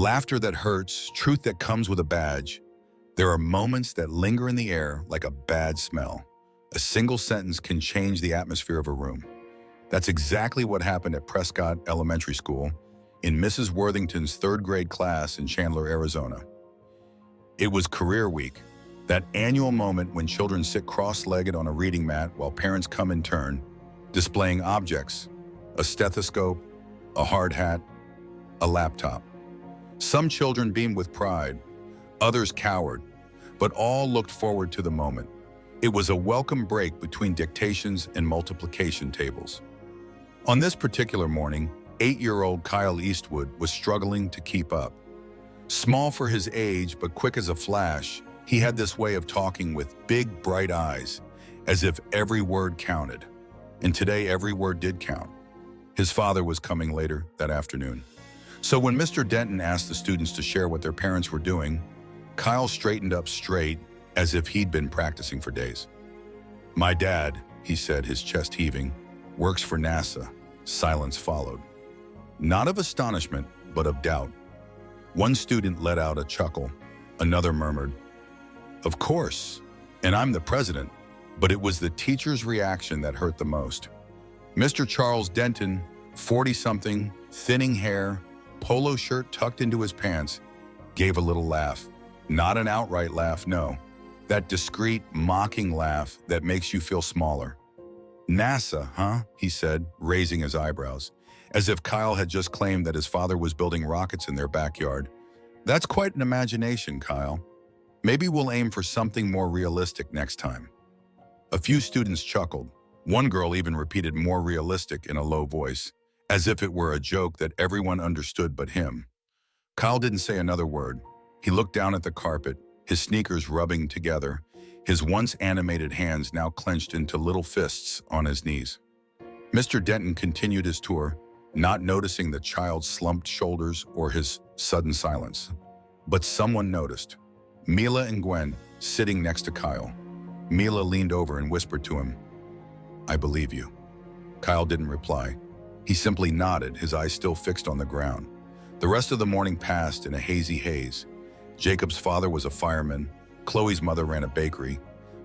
Laughter that hurts, truth that comes with a badge. There are moments that linger in the air like a bad smell. A single sentence can change the atmosphere of a room. That's exactly what happened at Prescott Elementary School in Mrs. Worthington's third grade class in Chandler, Arizona. It was career week, that annual moment when children sit cross-legged on a reading mat while parents come in turn, displaying objects, a stethoscope, a hard hat, a laptop. Some children beamed with pride, others cowered, but all looked forward to the moment. It was a welcome break between dictations and multiplication tables. On this particular morning, 8-year-old Kyle Eastwood was struggling to keep up. Small for his age, but quick as a flash, he had this way of talking with big, bright eyes, as if every word counted. And today, every word did count. His father was coming later that afternoon. So when Mr. Denton asked the students to share what their parents were doing, Kyle straightened up straight, as if he'd been practicing for days. "My dad," he said, his chest heaving, "works for NASA." Silence followed. Not of astonishment, but of doubt. One student let out a chuckle. Another murmured, "Of course, and I'm the president." But it was the teacher's reaction that hurt the most. Mr. Charles Denton, 40-something, thinning hair, polo shirt tucked into his pants, gave a little laugh. Not an outright laugh, no. That discreet, mocking laugh that makes you feel smaller. "NASA, huh?" he said, raising his eyebrows, as if Kyle had just claimed that his father was building rockets in their backyard. "That's quite an imagination, Kyle. Maybe we'll aim for something more realistic next time." A few students chuckled. One girl even repeated "more realistic" in a low voice, as if it were a joke that everyone understood but him. Kyle didn't say another word. He looked down at the carpet, his sneakers rubbing together, his once animated hands now clenched into little fists on his knees. Mr. Denton continued his tour, not noticing the child's slumped shoulders or his sudden silence. But someone noticed. Mila and Gwen, sitting next to Kyle. Mila leaned over and whispered to him, "I believe you." Kyle didn't reply. He simply nodded, his eyes still fixed on the ground. The rest of the morning passed in a hazy haze. Jacob's father was a fireman. Chloe's mother ran a bakery.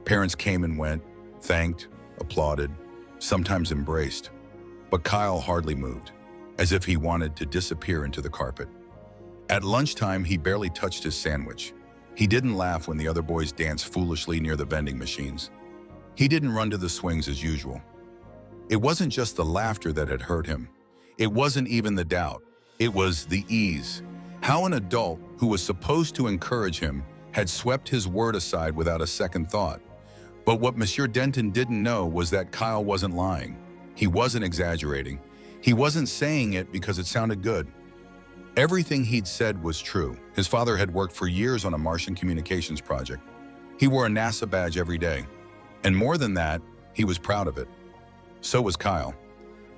Parents came and went, thanked, applauded, sometimes embraced. But Kyle hardly moved, as if he wanted to disappear into the carpet. At lunchtime, he barely touched his sandwich. He didn't laugh when the other boys danced foolishly near the vending machines. He didn't run to the swings as usual. It wasn't just the laughter that had hurt him. It wasn't even the doubt. It was the ease. How an adult who was supposed to encourage him had swept his word aside without a second thought. But what Monsieur Denton didn't know was that Kyle wasn't lying. He wasn't exaggerating. He wasn't saying it because it sounded good. Everything he'd said was true. His father had worked for years on a Martian communications project. He wore a NASA badge every day. And more than that, he was proud of it. So was Kyle.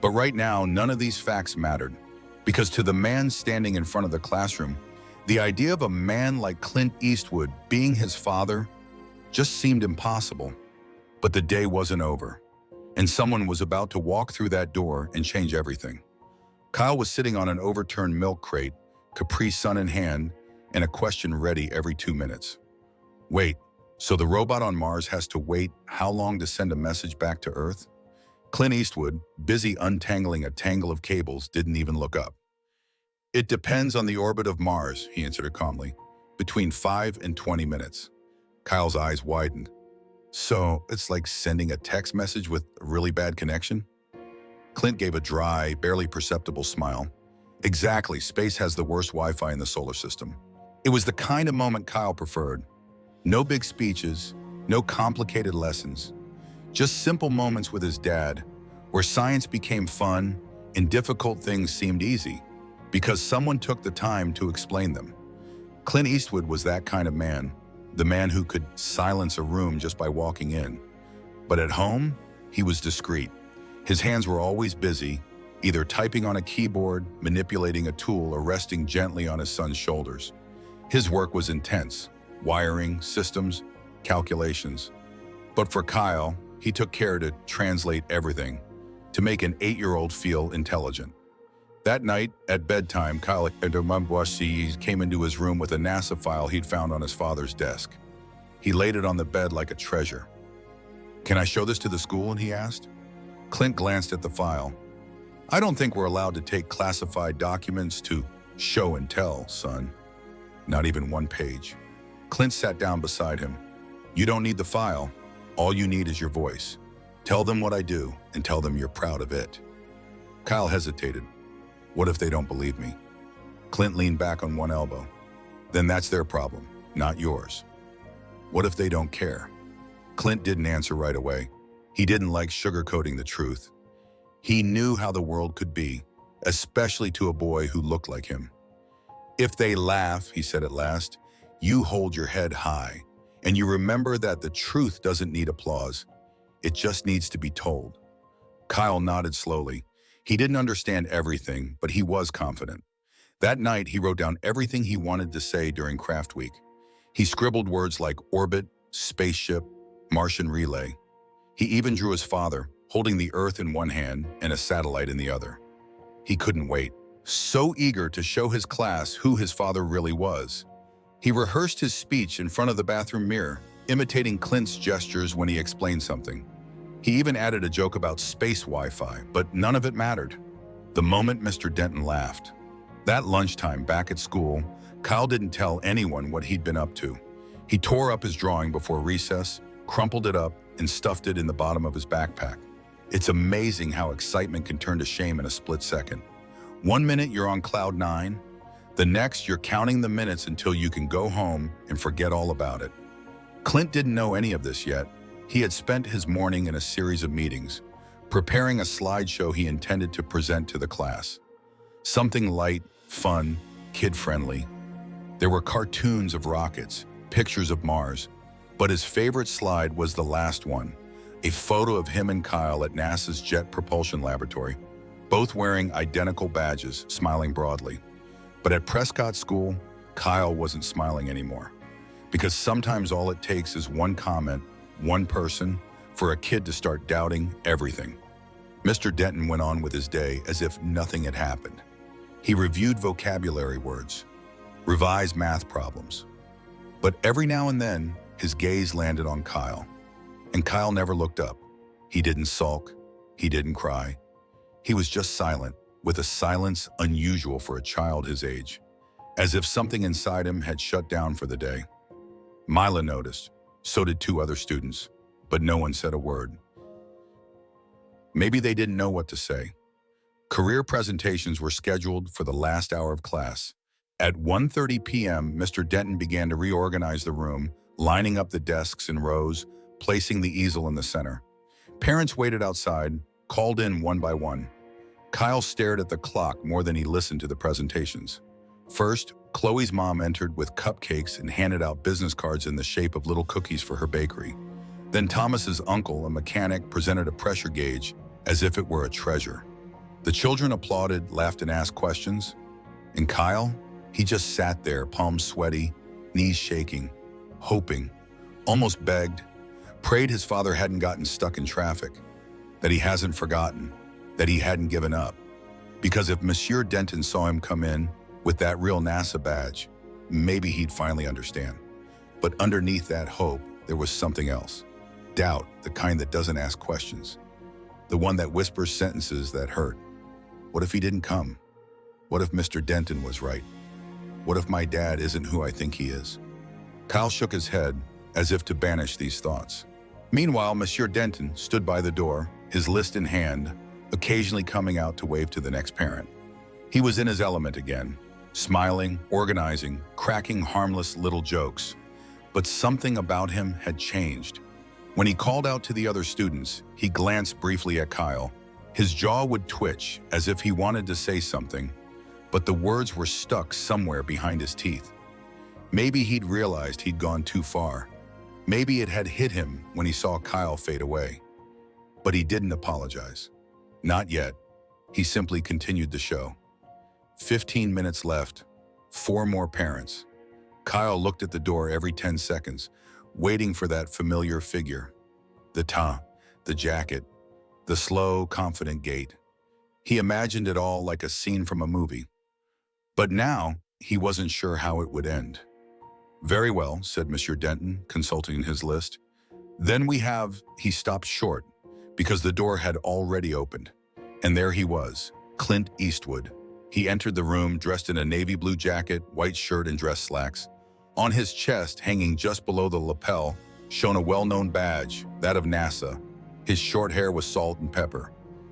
But right now, none of these facts mattered. Because to the man standing in front of the classroom, the idea of a man like Clint Eastwood being his father just seemed impossible. But the day wasn't over, and someone was about to walk through that door and change everything. Kyle was sitting on an overturned milk crate, Capri Sun in hand, and a question ready every 2 minutes. Wait, so the robot on Mars has to wait how long to send a message back to Earth? Clint Eastwood, busy untangling a tangle of cables, didn't even look up. "It depends on the orbit of Mars," he answered calmly. "Between 5 and 20 minutes. Kyle's eyes widened. "So it's like sending a text message with a really bad connection?" Clint gave a dry, barely perceptible smile. "Exactly, space has the worst Wi-Fi in the solar system." It was the kind of moment Kyle preferred. No big speeches, no complicated lessons. Just simple moments with his dad, where science became fun and difficult things seemed easy, because someone took the time to explain them. Clint Eastwood was that kind of man, the man who could silence a room just by walking in. But at home, he was discreet. His hands were always busy, either typing on a keyboard, manipulating a tool, or resting gently on his son's shoulders. His work was intense, wiring, systems, calculations. But for Kyle, he took care to translate everything, to make an 8-year-old feel intelligent. That night, at bedtime, Kyle came into his room with a NASA file he'd found on his father's desk. He laid it on the bed like a treasure. "Can I show this to the school?" he asked. Clint glanced at the file. "I don't think we're allowed to take classified documents to show and tell, son." Not even one page. Clint sat down beside him. "You don't need the file. All you need is your voice. Tell them what I do and tell them you're proud of it." Kyle hesitated. "What if they don't believe me?" Clint leaned back on one elbow. "Then that's their problem, not yours." "What if they don't care?" Clint didn't answer right away. He didn't like sugarcoating the truth. He knew how the world could be, especially to a boy who looked like him. "If they laugh," he said at last, "you hold your head high, and you remember that the truth doesn't need applause. It just needs to be told." Kyle nodded slowly. He didn't understand everything, but he was confident. That night, he wrote down everything he wanted to say during craft week. He scribbled words like orbit, spaceship, Martian relay. He even drew his father, holding the Earth in one hand and a satellite in the other. He couldn't wait, so eager to show his class who his father really was. He rehearsed his speech in front of the bathroom mirror, imitating Clint's gestures when he explained something. He even added a joke about space Wi-Fi, but none of it mattered. The moment Mr. Denton laughed. That lunchtime back at school, Kyle didn't tell anyone what he'd been up to. He tore up his drawing before recess, crumpled it up, and stuffed it in the bottom of his backpack. It's amazing how excitement can turn to shame in a split second. One minute you're on cloud nine, the next you're counting the minutes until you can go home and forget all about it. Clint didn't know any of this yet. He had spent his morning in a series of meetings, preparing a slideshow he intended to present to the class. Something light, fun, kid-friendly. There were cartoons of rockets, pictures of Mars, but his favorite slide was the last one, a photo of him and Kyle at NASA's Jet Propulsion Laboratory, both wearing identical badges, smiling broadly. But at Prescott School, Kyle wasn't smiling anymore, because sometimes all it takes is one comment, one person, for a kid to start doubting everything. Mr. Denton went on with his day as if nothing had happened. He reviewed vocabulary words, revised math problems. But every now and then, his gaze landed on Kyle. And Kyle never looked up. He didn't sulk. He didn't cry. He was just silent, with a silence unusual for a child his age, as if something inside him had shut down for the day. Mila noticed. So did two other students, but no one said a word. Maybe they didn't know what to say. Career presentations were scheduled for the last hour of class. At 1:30 p.m., Mr. Denton began to reorganize the room, lining up the desks in rows, placing the easel in the center. Parents waited outside, called in one by one. Kyle stared at the clock more than he listened to the presentations. First, Chloe's mom entered with cupcakes and handed out business cards in the shape of little cookies for her bakery. Then Thomas's uncle, a mechanic, presented a pressure gauge as if it were a treasure. The children applauded, laughed, and asked questions. And Kyle, he just sat there, palms sweaty, knees shaking, hoping, almost begged, prayed his father hadn't gotten stuck in traffic, that he hasn't forgotten, that he hadn't given up. Because if Monsieur Denton saw him come in with that real NASA badge, maybe he'd finally understand. But underneath that hope, there was something else. Doubt, the kind that doesn't ask questions. The one that whispers sentences that hurt. What if he didn't come? What if Mr. Denton was right? What if my dad isn't who I think he is? Kyle shook his head as if to banish these thoughts. Meanwhile, Monsieur Denton stood by the door, his list in hand, occasionally coming out to wave to the next parent. He was in his element again, smiling, organizing, cracking harmless little jokes. But something about him had changed. When he called out to the other students, he glanced briefly at Kyle. His jaw would twitch as if he wanted to say something, but the words were stuck somewhere behind his teeth. Maybe he'd realized he'd gone too far. Maybe it had hit him when he saw Kyle fade away. But he didn't apologize. Not yet. He simply continued the show. 15 minutes left. 4 more parents. Kyle looked at the door every 10 seconds, waiting for that familiar figure. The jacket, the slow, confident gait. He imagined it all like a scene from a movie. But now, he wasn't sure how it would end. "Very well," said Monsieur Denton, consulting his list. "Then we have—" He stopped short, because the door had already opened. And there he was, Clint Eastwood. He entered the room dressed in a navy blue jacket, white shirt, and dress slacks. On his chest, hanging just below the lapel, shone a well-known badge, that of NASA. His short hair was salt and pepper.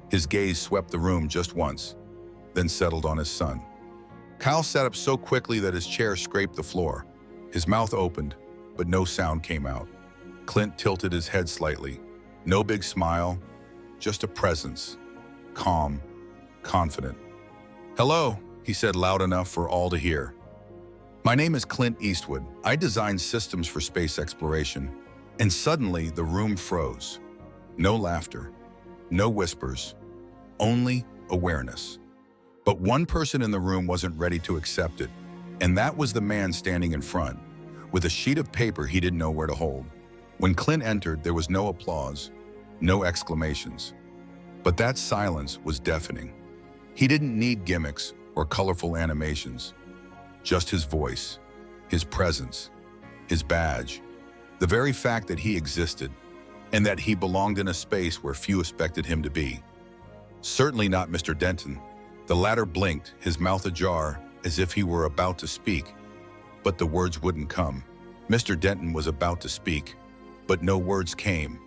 His gaze swept the room just once, then settled on his son. Kyle sat up so quickly that his chair scraped the floor. His mouth opened, but no sound came out. Clint tilted his head slightly. No big smile, just a presence. Calm, confident. "Hello," he said loud enough for all to hear. "My name is Clint Eastwood. I design systems for space exploration." And suddenly the room froze. No laughter, no whispers, only awareness. But one person in the room wasn't ready to accept it, and that was the man standing in front, with a sheet of paper he didn't know where to hold. When Clint entered, there was no applause, no exclamations. But that silence was deafening. He didn't need gimmicks or colorful animations. Just his voice, his presence, his badge. The very fact that he existed, and that he belonged in a space where few expected him to be. Certainly not Mr. Denton. The latter blinked, his mouth ajar, as if he were about to speak. But the words wouldn't come. Mr. Denton was about to speak, but no words came.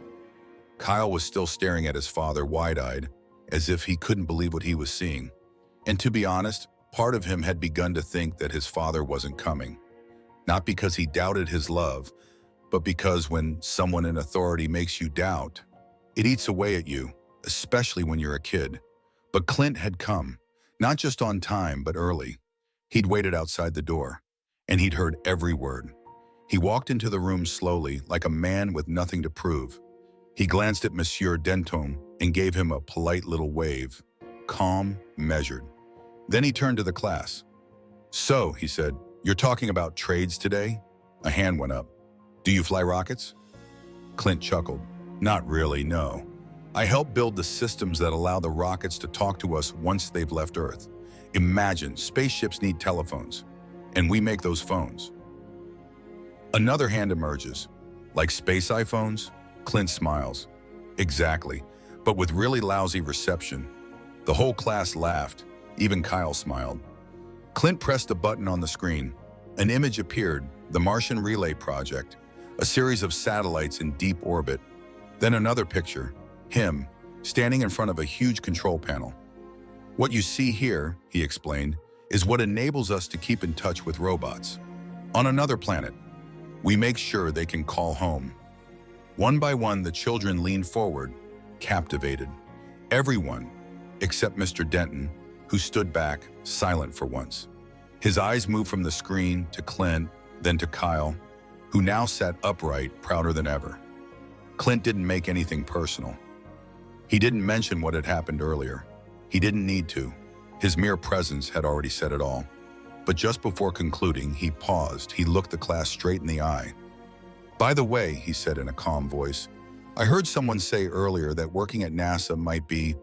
Kyle was still staring at his father wide-eyed, as if he couldn't believe what he was seeing. And to be honest, part of him had begun to think that his father wasn't coming. Not because he doubted his love, but because when someone in authority makes you doubt, it eats away at you, especially when you're a kid. But Clint had come, not just on time, but early. He'd waited outside the door, and he'd heard every word. He walked into the room slowly, like a man with nothing to prove. He glanced at Monsieur Denton and gave him a polite little wave, calm, measured. Then he turned to the class. "So," he said, "you're talking about trades today?" A hand went up. "Do you fly rockets?" Clint chuckled. "Not really, no. I help build the systems that allow the rockets to talk to us once they've left Earth. Imagine, spaceships need telephones, and we make those phones." Another hand emerges. "Like space iPhones?" Clint smiles. "Exactly, but with really lousy reception." The whole class laughed. Even Kyle smiled. Clint pressed a button on the screen. An image appeared, the Martian Relay Project, a series of satellites in deep orbit. Then another picture, him, standing in front of a huge control panel. "What you see here," he explained, "is what enables us to keep in touch with robots. On another planet, we make sure they can call home." One by one, the children leaned forward, captivated. Everyone, except Mr. Denton, who stood back, silent for once. His eyes moved from the screen to Clint, then to Kyle, who now sat upright, prouder than ever. Clint didn't make anything personal. He didn't mention what had happened earlier. He didn't need to. His mere presence had already said it all. But just before concluding, he paused. He looked the class straight in the eye. "By the way," he said in a calm voice, "I heard someone say earlier that working at NASA might be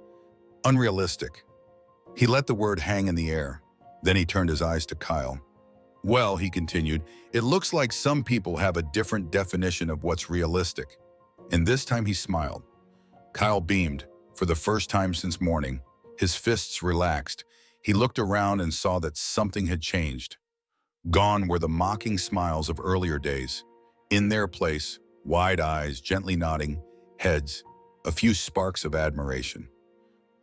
unrealistic." He let the word hang in the air. Then he turned his eyes to Kyle. "Well," he continued, "it looks like some people have a different definition of what's realistic." And this time he smiled. Kyle beamed. For the first time since morning, his fists relaxed. He looked around and saw that something had changed. Gone were the mocking smiles of earlier days. In their place, wide eyes, gently nodding, heads, a few sparks of admiration.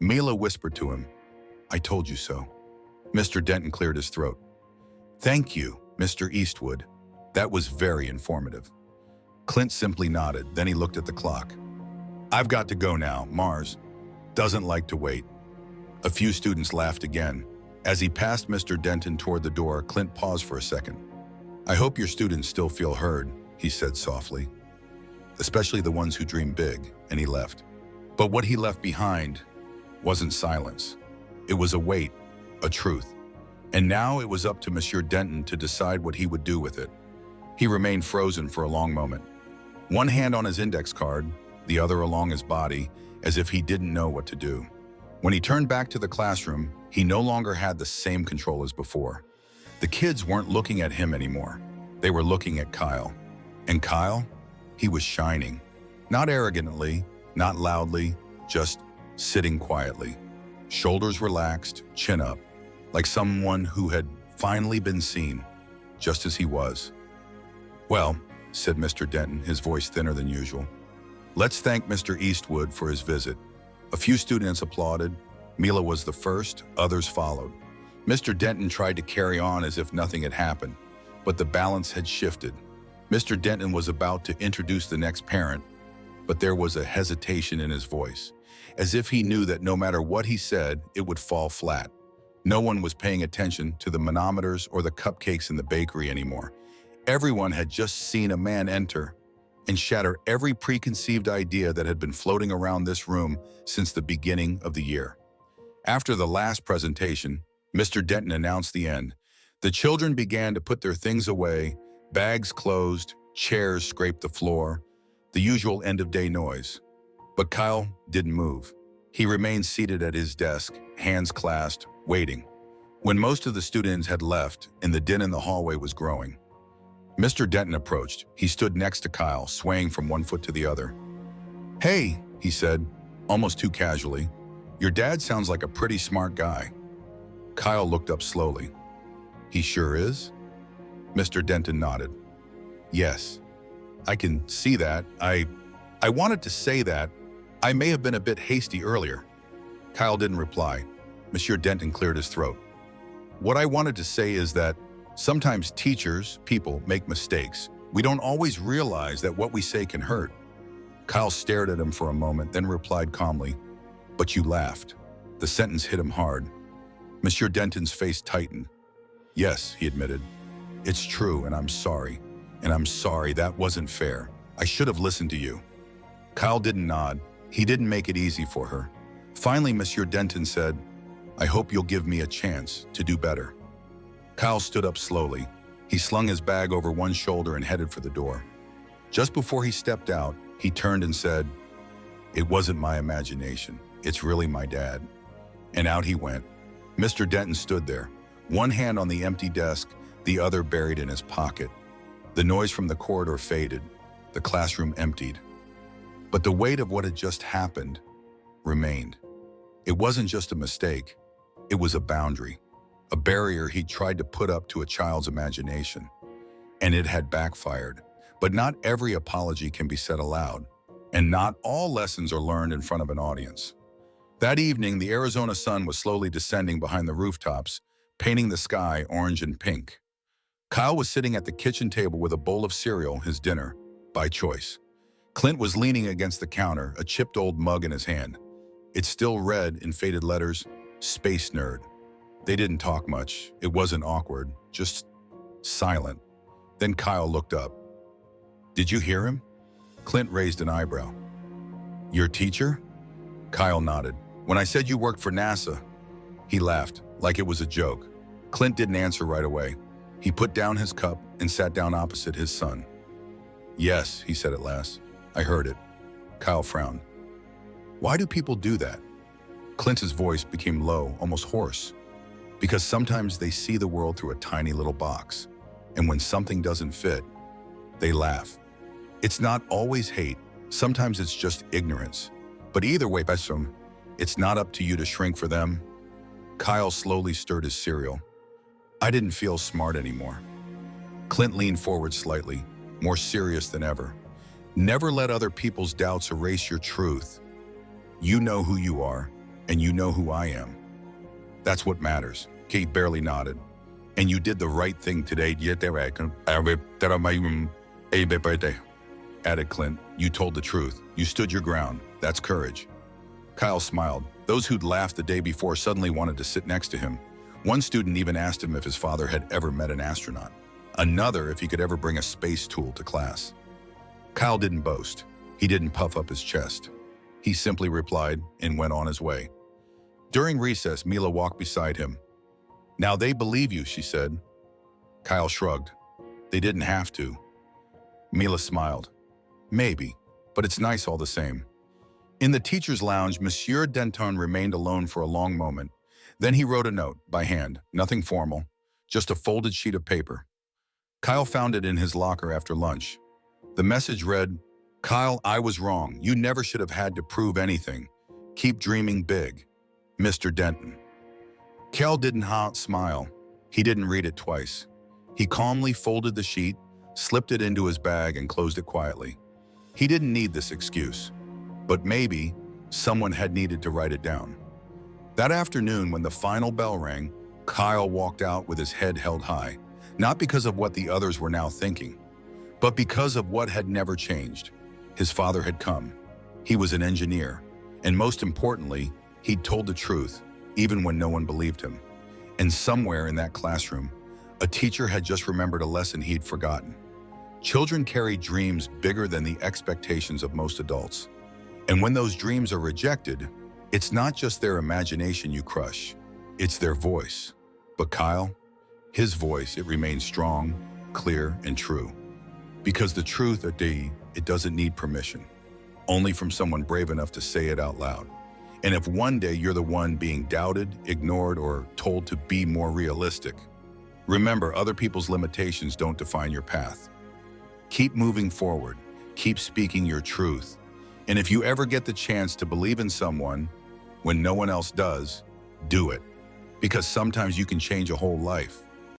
Mila whispered to him, "I told you so." Mr. Denton cleared his throat. "Thank you, Mr. Eastwood. That was very informative." Clint simply nodded, then he looked at the clock. "I've got to go now. Mars doesn't like to wait." A few students laughed again. As he passed Mr. Denton toward the door, Clint paused for a second. "I hope your students still feel heard," he said softly. "Especially the ones who dream big," and he left. But what he left behind wasn't silence. It was a weight, a truth. And now it was up to Monsieur Denton to decide what he would do with it. He remained frozen for a long moment. One hand on his index card, the other along his body, as if he didn't know what to do. When he turned back to the classroom, he no longer had the same control as before. The kids weren't looking at him anymore. They were looking at Kyle. And Kyle? He was shining. Not arrogantly, not loudly, just sitting quietly. Shoulders relaxed, chin up, like someone who had finally been seen, just as he was. "Well," said Mr. Denton, his voice thinner than usual, "let's thank Mr. Eastwood for his visit." A few students applauded. Mila was the first, others followed. Mr. Denton tried to carry on as if nothing had happened, but the balance had shifted. Mr. Denton was about to introduce the next parent, but there was a hesitation in his voice, as if he knew that no matter what he said, it would fall flat. No one was paying attention to the manometers or the cupcakes in the bakery anymore. Everyone had just seen a man enter and shatter every preconceived idea that had been floating around this room since the beginning of the year. After the last presentation, Mr. Denton announced the end. The children began to put their things away, bags closed, chairs scraped the floor, the usual end-of-day noise. But Kyle didn't move. He remained seated at his desk, hands clasped, waiting. When most of the students had left and the din in the hallway was growing, Mr. Denton approached. He stood next to Kyle, swaying from one foot to the other. "Hey," he said, almost too casually, "your dad sounds like a pretty smart guy." Kyle looked up slowly. "He sure is?" Mr. Denton nodded. "Yes, I can see that. I wanted to say that. I may have been a bit hasty earlier." Kyle didn't reply. Monsieur Denton cleared his throat. "What I wanted to say is that sometimes teachers, people, make mistakes. We don't always realize that what we say can hurt." Kyle stared at him for a moment, then replied calmly, "But you laughed." The sentence hit him hard. Monsieur Denton's face tightened. "Yes," he admitted. "It's true, and I'm sorry. And I'm sorry, that wasn't fair. I should have listened to you." Kyle didn't nod. He didn't make it easy for her. Finally, Monsieur Denton said, "I hope you'll give me a chance to do better." Kyle stood up slowly. He slung his bag over one shoulder and headed for the door. Just before he stepped out, he turned and said, "It wasn't my imagination. It's really my dad." And out he went. Mr. Denton stood there, one hand on the empty desk, the other buried in his pocket. The noise from the corridor faded. The classroom emptied. But the weight of what had just happened remained. It wasn't just a mistake. It was a boundary, a barrier he tried to put up to a child's imagination. And it had backfired. But not every apology can be said aloud, and not all lessons are learned in front of an audience. That evening, the Arizona sun was slowly descending behind the rooftops, painting the sky orange and pink. Kyle was sitting at the kitchen table with a bowl of cereal, his dinner, by choice. Clint was leaning against the counter, a chipped old mug in his hand. It still read in faded letters, "Space Nerd." They didn't talk much. It wasn't awkward, just silent. Then Kyle looked up. "Did you hear him?" Clint raised an eyebrow. "Your teacher?" Kyle nodded. "When I said you worked for NASA." He laughed, like it was a joke. Clint didn't answer right away. He put down his cup and sat down opposite his son. "Yes," he said at last. "I heard it." Kyle frowned. "Why do people do that?" Clint's voice became low, almost hoarse. "Because sometimes they see the world through a tiny little box, and when something doesn't fit, they laugh. It's not always hate. Sometimes it's just ignorance. But either way, it's not up to you to shrink for them." Kyle slowly stirred his cereal. "I didn't feel smart anymore." Clint leaned forward slightly, more serious than ever. "Never let other people's doubts erase your truth. You know who you are, and you know who I am. That's what matters." Kate barely nodded. "And you did the right thing today," added Clint. "You told the truth. You stood your ground. That's courage." Kyle smiled. Those who'd laughed the day before suddenly wanted to sit next to him. One student even asked him if his father had ever met an astronaut. Another if he could ever bring a space tool to class. Kyle didn't boast. He didn't puff up his chest. He simply replied and went on his way. During recess, Mila walked beside him. "Now they believe you," she said. Kyle shrugged. "They didn't have to." Mila smiled. "Maybe, but it's nice all the same." In the teacher's lounge, Monsieur Denton remained alone for a long moment. Then he wrote a note, by hand, nothing formal, just a folded sheet of paper. Kyle found it in his locker after lunch. The message read, "Kyle, I was wrong. You never should have had to prove anything. Keep dreaming big. Mr. Denton." Cal didn't smile. He didn't read it twice. He calmly folded the sheet, slipped it into his bag, and closed it quietly. He didn't need this excuse, but maybe someone had needed to write it down. That afternoon, when the final bell rang, Kyle walked out with his head held high, not because of what the others were now thinking, but because of what had never changed. His father had come. He was an engineer, and most importantly, he'd told the truth, even when no one believed him. And somewhere in that classroom, a teacher had just remembered a lesson he'd forgotten. Children carry dreams bigger than the expectations of most adults. And when those dreams are rejected, it's not just their imagination you crush, it's their voice. But Kyle, his voice, it remains strong, clear, and true. Because the truth, it doesn't need permission, only from someone brave enough to say it out loud. And if one day you're the one being doubted, ignored, or told to be more realistic, remember, other people's limitations don't define your path. Keep moving forward, keep speaking your truth. And if you ever get the chance to believe in someone when no one else does, do it. Because sometimes you can change a whole life.